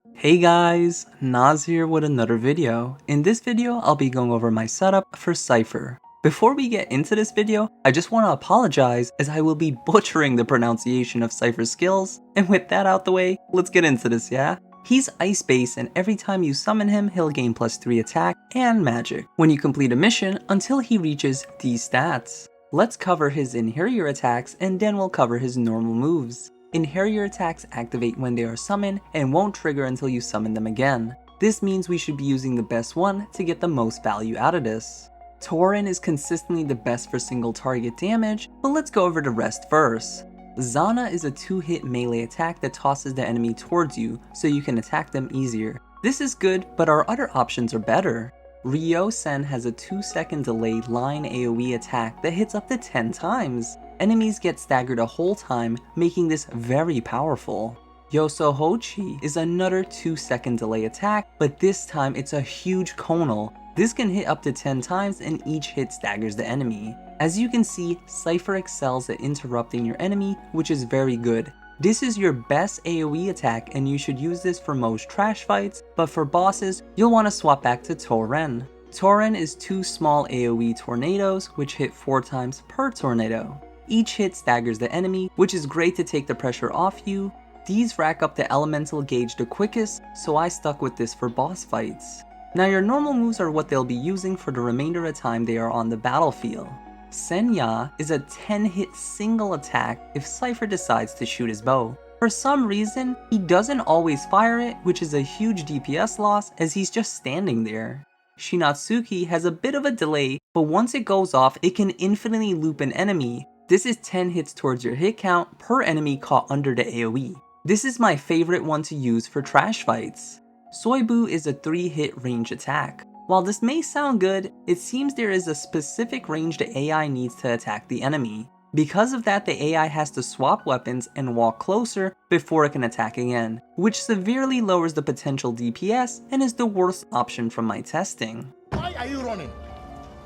Hey guys, Naz here with another video. In this video, I'll be going over my setup for Cypher. Before we get into this video, I just want to apologize as I will be butchering the pronunciation of Cypher's skills, and with that out the way, let's get into this, yeah? He's ice-based and every time you summon him, he'll gain +3 attack and magic when you complete a mission until he reaches these stats. Let's cover his Einherjar attacks and then we'll cover his normal moves. Einherjar attacks activate when they are summoned and won't trigger until you summon them again. This means we should be using the best one to get the most value out of this. Tauren is consistently the best for single target damage, but let's go over the rest first. Zana is a 2-hit melee attack that tosses the enemy towards you so you can attack them easier. This is good, but our other options are better. Ryo-Sen has a 2-second delayed line AoE attack that hits up to 10 times. Enemies get staggered a whole time, making this very powerful. Yosohochi is another 2-second delay attack, but this time it's a huge conal. This can hit up to 10 times and each hit staggers the enemy. As you can see, Cypher excels at interrupting your enemy, which is very good. This is your best AoE attack and you should use this for most trash fights, but for bosses, you'll want to swap back to Tauren. Tauren is 2 small AoE tornadoes which hit 4 times per tornado. Each hit staggers the enemy, which is great to take the pressure off you. These rack up the elemental gauge the quickest, so I stuck with this for boss fights. Now your normal moves are what they'll be using for the remainder of time they are on the battlefield. Senya is a 10-hit single attack if Cypher decides to shoot his bow. For some reason, he doesn't always fire it, which is a huge DPS loss as he's just standing there. Shinatsuki has a bit of a delay, but once it goes off, it can infinitely loop an enemy. This is 10 hits towards your hit count per enemy caught under the AoE. This is my favorite one to use for trash fights. Soibu is a 3-hit range attack. While this may sound good, it seems there is a specific range the AI needs to attack the enemy. Because of that, the AI has to swap weapons and walk closer before it can attack again, which severely lowers the potential DPS and is the worst option from my testing. Why are you running?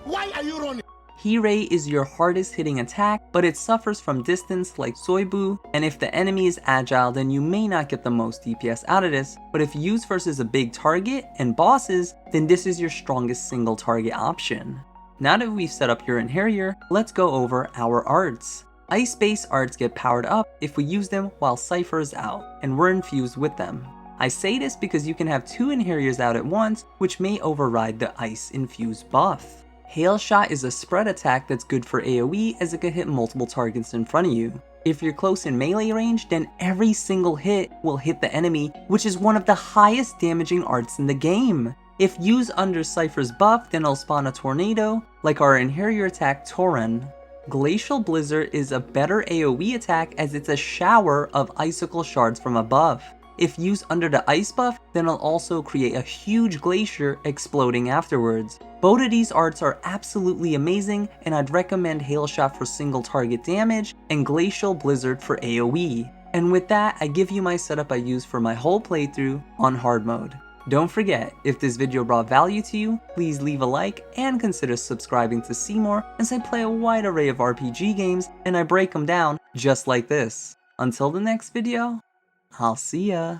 Why are you running? Hirei is your hardest hitting attack, but it suffers from distance like Soibu, and if the enemy is agile then you may not get the most DPS out of this, but if used versus a big target and bosses, then this is your strongest single target option. Now that we've set up your Einherjar, let's go over our arts. Ice-based arts get powered up if we use them while Cypher is out, and we're infused with them. I say this because you can have 2 Einherjars out at once, which may override the ice-infused buff. Hail Shot is a spread attack that's good for AoE as it can hit multiple targets in front of you. If you're close in melee range, then every single hit will hit the enemy, which is one of the highest damaging arts in the game. If used under Cypher's buff, then it'll spawn a tornado, like our Einherjar attack Tauren. Glacial Blizzard is a better AoE attack as it's a shower of icicle shards from above. If used under the ice buff, then it'll also create a huge glacier exploding afterwards. Both of these arts are absolutely amazing, and I'd recommend Hail Shot for single target damage and Glacial Blizzard for AoE. And with that, I give you my setup I used for my whole playthrough on hard mode. Don't forget, if this video brought value to you, please leave a like and consider subscribing to see more as I play a wide array of RPG games and I break them down just like this. Until the next video, I'll see ya.